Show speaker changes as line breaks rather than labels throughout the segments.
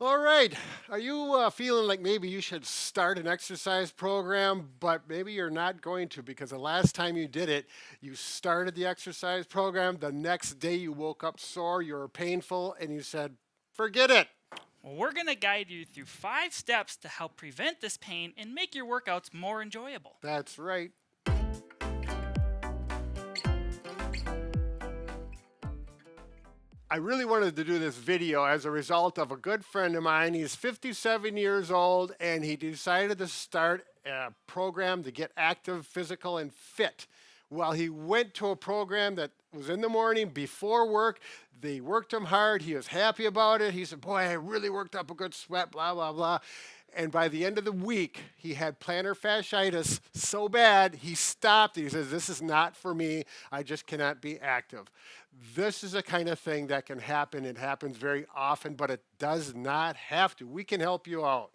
All right. Are you feeling like maybe you should start an exercise program, but maybe you're not going to because the last time you did it, you started the exercise program. The next day you woke up sore, you were painful, and you said, forget it.
Well, we're going to guide you through 5 steps to help prevent this pain and make your workouts more enjoyable.
That's right. I really wanted to do this video as a result of a good friend of mine. He's 57 years old and he decided to start a program to get active, physical, and fit. Well, he went to a program that was in the morning before work. They worked him hard. He was happy about it. He said, boy, I really worked up a good sweat, blah, blah, blah. And by the end of the week, he had plantar fasciitis so bad, he stopped. He says, this is not for me. I just cannot be active. This is a kind of thing that can happen. It happens very often, but it does not have to. We can help you out.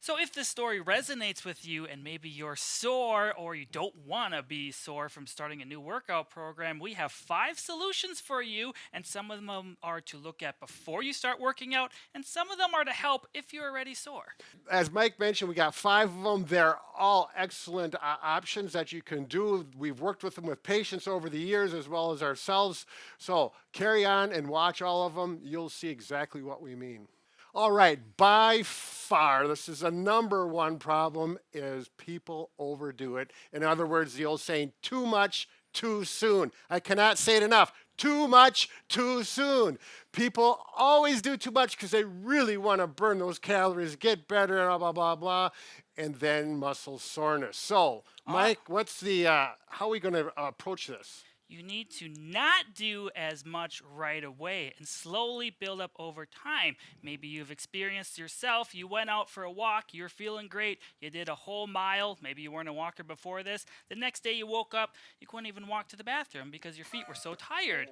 So, if this story resonates with you and maybe you're sore or you don't want to be sore from starting a new workout program, we have 5 solutions for you. And some of them are to look at before you start working out, and some of them are to help if you're already sore.
As Mike mentioned, we got 5 of them. They're all excellent options that you can do. We've worked with them with patients over the years as well as ourselves. So carry on and watch all of them. You'll see exactly what we mean. All right, by far, this is a number one problem is people overdo it. In other words, the old saying, too much, too soon. I cannot say it enough. Too much, too soon. People always do too much because they really want to burn those calories, get better, blah, blah, blah, blah, and then muscle soreness. So,
Uh,
Mike, how are we going to approach this?
you need to not do as much right away and slowly build up over time. Maybe you've experienced yourself, you went out for a walk, you're feeling great, you did a whole mile, maybe you weren't a walker before this. The next day you woke up, you couldn't even walk to the bathroom because your feet were so tired.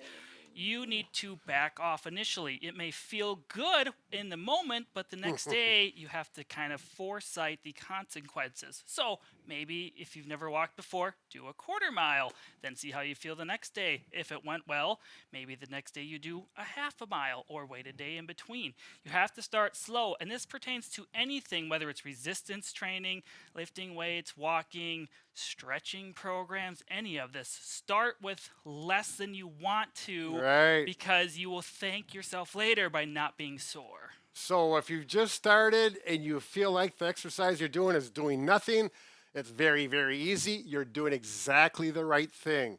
You need to back off initially. It may feel good in the moment, but the next day you have to kind of foresight the consequences. So maybe if you've never walked before, do a quarter mile, then see how you feel the next day. If it went well, maybe the next day you do a half a mile or wait a day in between. You have to start slow, and this pertains to anything, whether it's resistance training, lifting weights, walking, stretching programs, any of this. Start with less than you want to
Right.
because you will thank yourself later by not being sore.
So if you've just started and you feel like the exercise you're doing is doing nothing, it's very, very easy. You're doing exactly the right thing.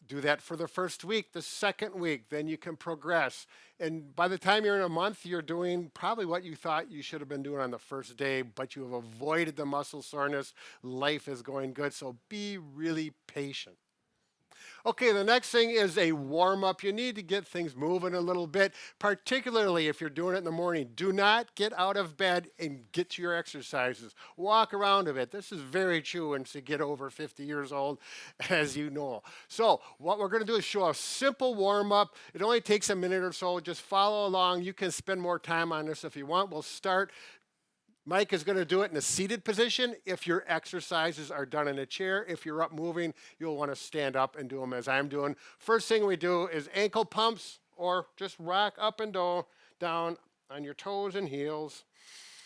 Do that for the first week, the second week, then you can progress. And by the time you're in a month, you're doing probably what you thought you should have been doing on the first day, but you have avoided the muscle soreness. Life is going good. So be really patient. Okay, the next thing is a warm up. You need to get things moving a little bit, particularly if you're doing it in the morning. Do not get out of bed and get to your exercises. Walk around a bit. This is very true once you get over 50 years old, as you know. So, what we're going to do is show a simple warm up. It only takes a minute or so. Just follow along. You can spend more time on this if you want. We'll start. Mike is going to do it in a seated position. If your exercises are done in a chair, if you're up moving, you'll want to stand up and do them as I'm doing. First thing we do is ankle pumps or just rock up and down on your toes and heels.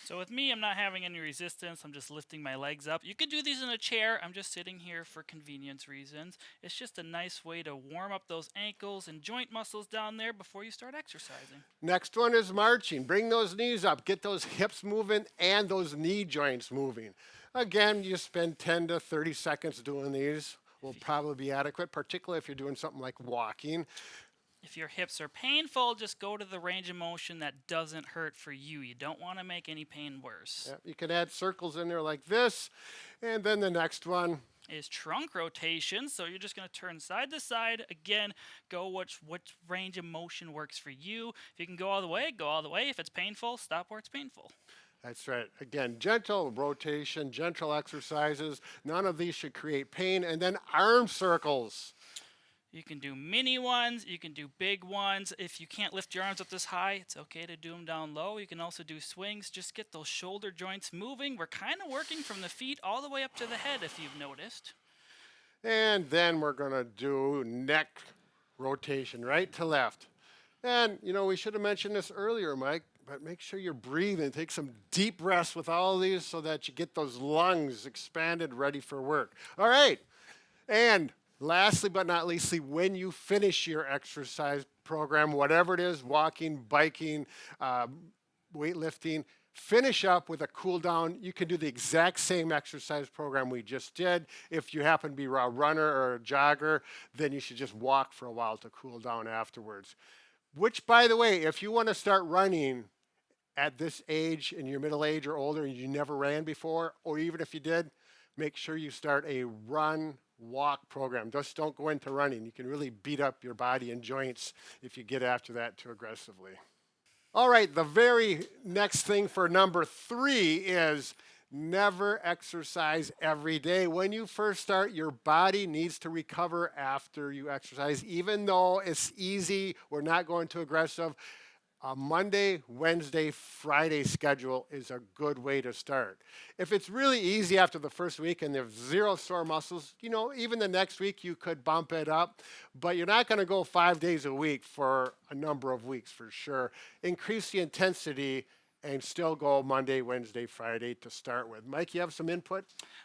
So with me, I'm not having any resistance. I'm just lifting my legs up. You could do these in a chair. I'm just sitting here for convenience reasons. It's just a nice way to warm up those ankles and joint muscles down there before you start exercising.
Next one is marching. Bring those knees up, get those hips moving and those knee joints moving. Again, you spend 10 to 30 seconds doing these. Will probably be adequate, particularly if you're doing something like walking.
If your hips are painful, just go to the range of motion that doesn't hurt for you. You don't want to make any pain worse.
Yeah, you can add circles in there like this. And then the next one.
Is trunk rotation. So you're just going to turn side to side. Again, go which range of motion works for you. If you can go all the way, go all the way. If it's painful, stop where it's painful.
That's right. Again, gentle rotation, gentle exercises. None of these should create pain. And then arm circles.
You can do mini ones, you can do big ones. If you can't lift your arms up this high, it's okay to do them down low. You can also do swings. Just get those shoulder joints moving. We're kind of working from the feet all the way up to the head, if you've noticed.
And then we're going to do neck rotation, right to left. And, we should have mentioned this earlier, Mike, but make sure you're breathing. Take some deep breaths with all of these so that you get those lungs expanded, ready for work. All right. And lastly, but not leastly, when you finish your exercise program, whatever it is, walking, biking, weightlifting, finish up with a cool down. You can do the exact same exercise program we just did. If you happen to be a runner or a jogger, then you should just walk for a while to cool down afterwards. Which, by the way, if you want to start running at this age, in your middle age or older, and you never ran before, or even if you did, make sure you start a run walk program. Just don't go into running. You can really beat up your body and joints if you get after that too aggressively. All right, the very next thing for number 3 is never exercise every day. When you first start, your body needs to recover after you exercise. Even though it's easy, we're not going too aggressive. A Monday, Wednesday, Friday schedule is a good way to start. If it's really easy after the first week and there's 0 sore muscles, even the next week you could bump it up, but you're not going to go 5 days a week for a number of weeks for sure. Increase the intensity and still go Monday, Wednesday, Friday to start with. Mike, you have some input?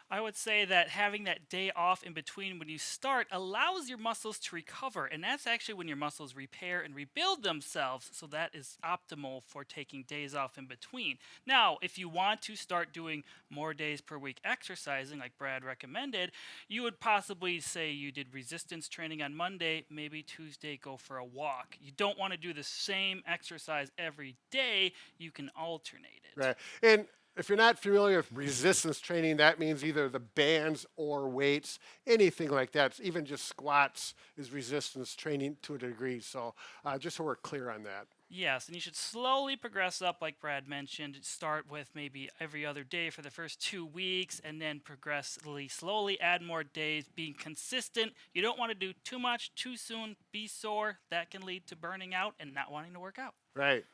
I would say that having that day off in between when you start allows your muscles to recover, and that's actually when your muscles repair and rebuild themselves, so that is optimal for taking days off in between. Now, if you want to start doing more days per week exercising, like Brad recommended, you would possibly say you did resistance training on Monday, maybe Tuesday go for a walk. You don't want to do the same exercise every day, you can alternate it.
Right. And if you're not familiar with resistance training, that means either the bands or weights, anything like that. Even just squats is resistance training to a degree. So just so we're clear on that.
Yes, and you should slowly progress up, like Brad mentioned. Start with maybe every other day for the first 2 weeks, and then progressively, slowly add more days, being consistent. You don't want to do too much too soon, be sore. That can lead to burning out and not wanting to work out.
Right.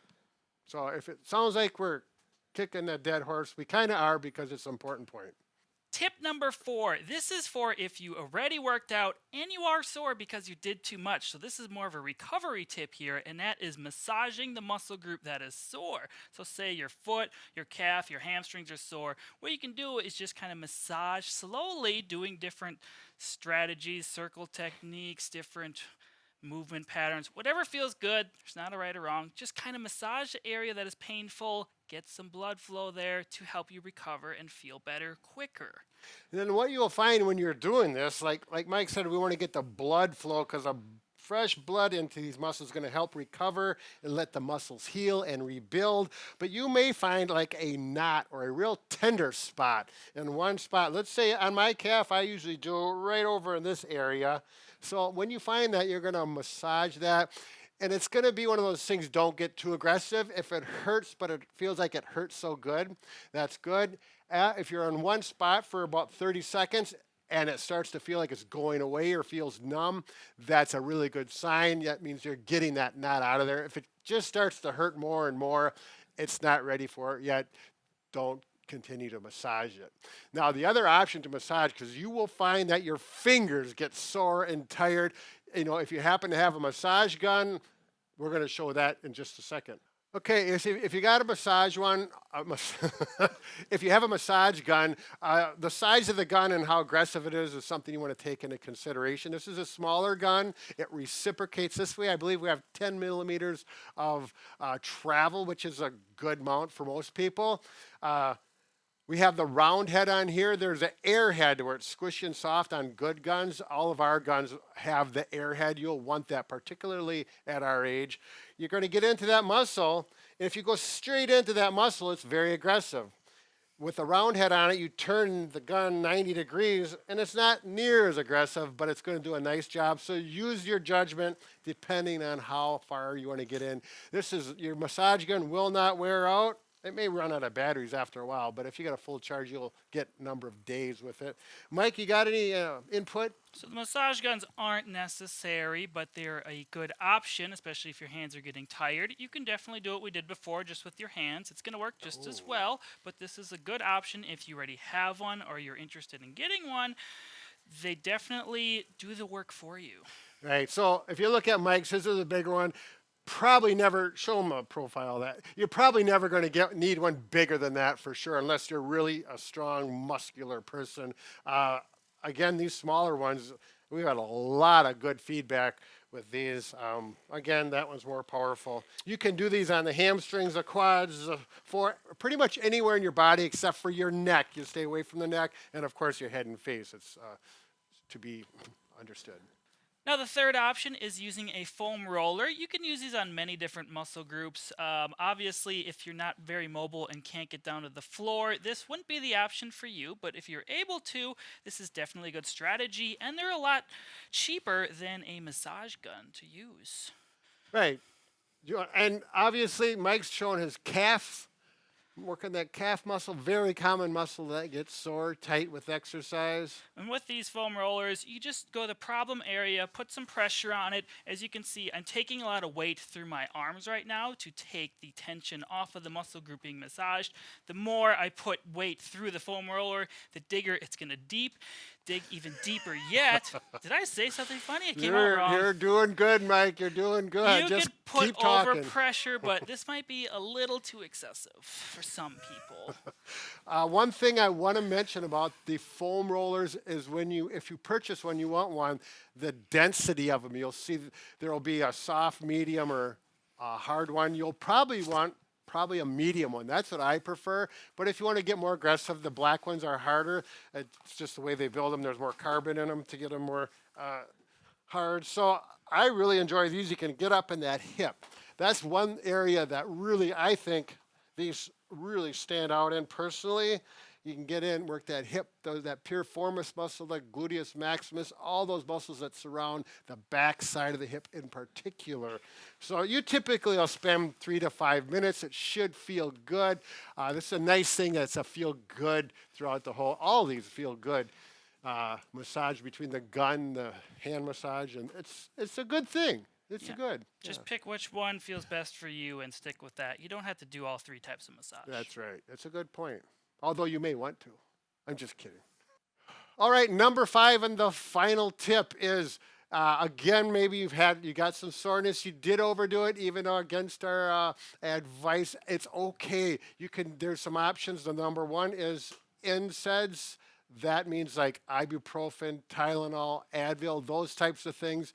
So if it sounds like we're kicking a dead horse, we kind of are because it's an important point.
Tip number 4. This is for if you already worked out and you are sore because you did too much. So this is more of a recovery tip here, and that is massaging the muscle group that is sore. So say your foot, your calf, your hamstrings are sore. What you can do is just kind of massage slowly, doing different strategies, circle techniques, different movement patterns, whatever feels good. There's not a right or wrong. Just kind of massage the area that is painful, get some blood flow there to help you recover and feel better quicker.
And then what you'll find when you're doing this, like Mike said, we want to get the blood flow because a fresh blood into these muscles is going to help recover and let the muscles heal and rebuild. But you may find like a knot or a real tender spot in one spot. Let's say on my calf, I usually do it right over in this area. So when you find that, you're going to massage that. And it's going to be one of those things, don't get too aggressive. If it hurts, but it feels like it hurts so good, that's good. If you're on one spot for about 30 seconds and it starts to feel like it's going away or feels numb, that's a really good sign. That means you're getting that knot out of there. If it just starts to hurt more and more, it's not ready for it yet. Don't continue to massage it. Now, the other option to massage, because you will find that your fingers get sore and tired. If you happen to have a massage gun, we're going to show that in just a second. Okay, if you got a massage one, if you have a massage gun, the size of the gun and how aggressive it is something you want to take into consideration. This is a smaller gun. It reciprocates this way. I believe we have 10 millimeters of travel, which is a good mount for most people. We have the round head on here. There's an air head where it's squishy and soft on good guns. All of our guns have the air head. You'll want that, particularly at our age. You're going to get into that muscle. And if you go straight into that muscle, it's very aggressive. With the round head on it, you turn the gun 90 degrees, and it's not near as aggressive, but it's going to do a nice job. So use your judgment depending on how far you want to get in. Your massage gun will not wear out. It may run out of batteries after a while, but if you got a full charge, you'll get a number of days with it. Mike, you got any input?
So the massage guns aren't necessary, but they're a good option, especially if your hands are getting tired. You can definitely do what we did before, just with your hands. It's going to work just as well, but this is a good option if you already have one or you're interested in getting one. They definitely do the work for you.
Right, so if you look at Mike's, his is a bigger one. probably never show them a profile of that. You're probably never going to need one bigger than that for sure, unless you're really a strong, muscular person. Uh, Again, these smaller ones, we've had a lot of good feedback with these. Again, that one's more powerful. You can do these on the hamstrings, the quads, for pretty much anywhere in your body except for your neck. You stay away from the neck, and of course your head and face. It's to be understood.
Now, the third option is using a foam roller. You can use these on many different muscle groups. Obviously, if you're not very mobile and can't get down to the floor, this wouldn't be the option for you. But if you're able to, this is definitely a good strategy. And they're a lot cheaper than a massage gun to use.
Right. And obviously, Mike's showing his calf, working that calf muscle, very common muscle that gets sore, tight with exercise.
And with these foam rollers, you just go to the problem area, put some pressure on it. As you can see, I'm taking a lot of weight through my arms right now to take the tension off of the muscle group being massaged. The more I put weight through the foam roller, the digger it's going to dig even deeper yet. Did I say something funny? It came out wrong.
You're doing good, Mike. You're doing good.
You
Just
could put
keep
over
talking.
pressure, but this might be a little too excessive for some people.
One thing I want to mention about the foam rollers is if you purchase one, you want one, the density of them. You'll see there will be a soft, medium, or a hard one. You'll probably want a medium one. That's what I prefer. But if you want to get more aggressive, the black ones are harder. It's just the way they build them. There's more carbon in them to get them more hard. So I really enjoy these. You can get up in that hip. That's one area that really, I think, these really stand out in personally. You can get in, work that hip, that piriformis muscle, the gluteus maximus, all those muscles that surround the back side of the hip in particular. So you typically will spend 3 to 5 minutes. It should feel good. This is a nice thing that's a feel good throughout all these feel good. Massage between the gun, the hand massage, and it's a good thing. It's good.
Just pick which one feels best for you and stick with that. You don't have to do all 3 types of massage.
That's right. That's a good point. Although you may want to. I'm just kidding. All right, number 5 and the final tip is, again, maybe you got some soreness. You did overdo it, even though against our advice. It's okay. There's some options. The number 1 is NSAIDs. That means like ibuprofen, Tylenol, Advil, those types of things.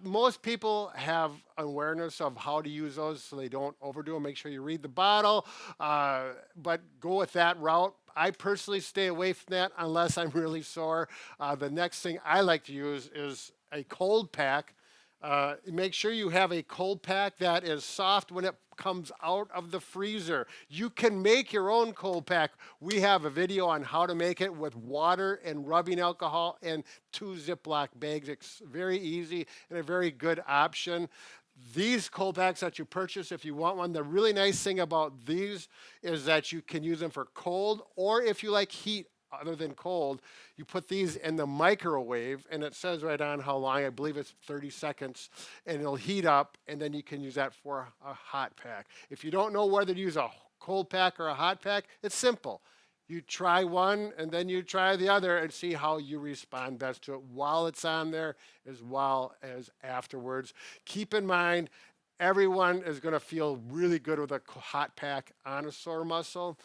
Most people have awareness of how to use those so they don't overdo them. Make sure you read the bottle, but go with that route. I personally stay away from that unless I'm really sore. The next thing I like to use is a cold pack. Make sure you have a cold pack that is soft when it comes out of the freezer. You can make your own cold pack. We have a video on how to make it with water and rubbing alcohol and 2 Ziploc bags. It's very easy and a very good option. These cold packs that you purchase, if you want one, the really nice thing about these is that you can use them for cold, or if you like heat other than cold, you put these in the microwave, and it says right on how long. I believe it's 30 seconds, and it'll heat up, and then you can use that for a hot pack. If you don't know whether to use a cold pack or a hot pack, it's simple. You try one, and then you try the other, and see how you respond best to it while it's on there as well as afterwards. Keep in mind, everyone is going to feel really good with a hot pack on a sore muscle.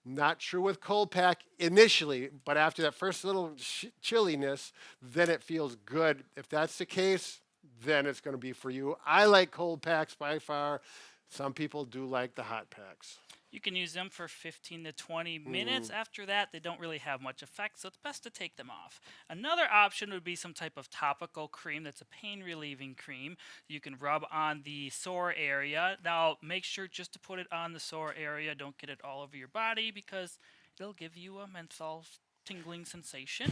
Not true with cold pack initially, but after that first little chilliness, then it feels good. If that's the case, then it's going to be for you. I like cold packs by far. Some people do like the hot packs.
You can use them for 15 to 20 minutes. After that, they don't really have much effect, so it's best to take them off. Another option would be some type of topical cream that's a pain-relieving cream. You can rub on the sore area. Now, make sure just to put it on the sore area. Don't get it all over your body because it'll give you a menthol tingling sensation.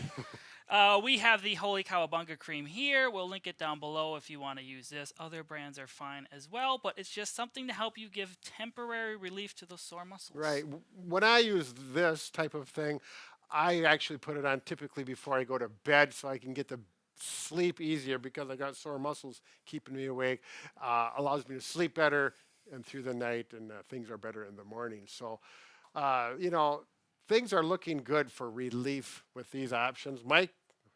We have the Holy Cowabunga cream here. We'll link it down below if you want to use this. Other brands are fine as well, but it's just something to help you give temporary relief to those sore muscles.
Right. When I use this type of thing, I actually put it on typically before I go to bed so I can get to sleep easier because I got sore muscles keeping me awake. Allows me to sleep better and through the night, and things are better in the morning. So, things are looking good for relief with these options. Mike,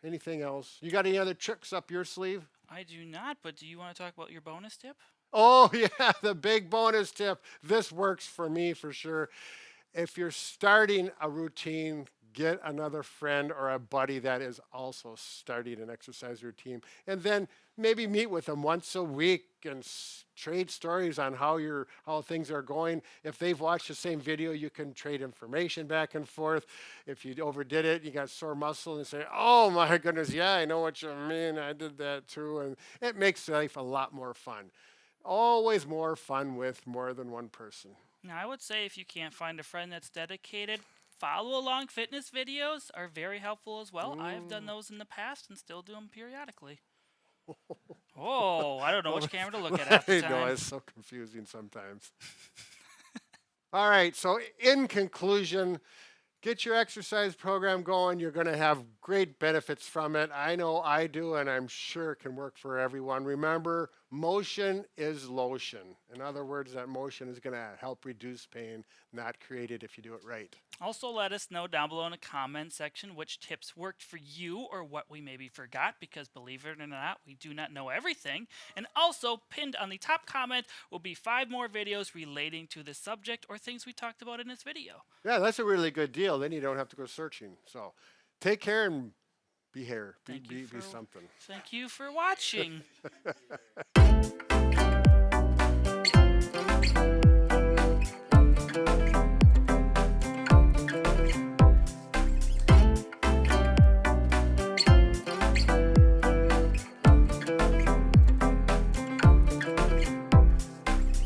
anything else? You got any other tricks up your sleeve?
I do not, but do you want to talk about your bonus tip?
Oh, yeah, the big bonus tip. This works for me for sure. If you're starting a routine, get another friend or a buddy that is also starting an exercise routine, and then maybe meet with them once a week and trade stories on how things are going. If they've watched the same video, you can trade information back and forth. If you overdid it, you got sore muscle, and say, "Oh my goodness, yeah, I know what you mean. I did that too," and it makes life a lot more fun. Always more fun with more than one person.
Now, I would say if you can't find a friend that's dedicated, follow along fitness videos are very helpful as well. I've done those in the past and still do them periodically. Oh, I don't know which camera to look at half the
I know
time.
it's so confusing sometimes. All right, so in conclusion, get your exercise program going. You're going to have great benefits from it. I know I do, and I'm sure it can work for everyone. Remember, motion is lotion. In other words, that motion is going to help reduce pain, not create it if you do it right.
Also, let us know down below in the comment section which tips worked for you or what we maybe forgot, because believe it or not, we do not know everything. And also, pinned on the top comment will be 5 more videos relating to this subject or things we talked about in this video.
Yeah, that's a really good deal. Then you don't have to go searching. So take care and be here. Be something.
Thank you for watching.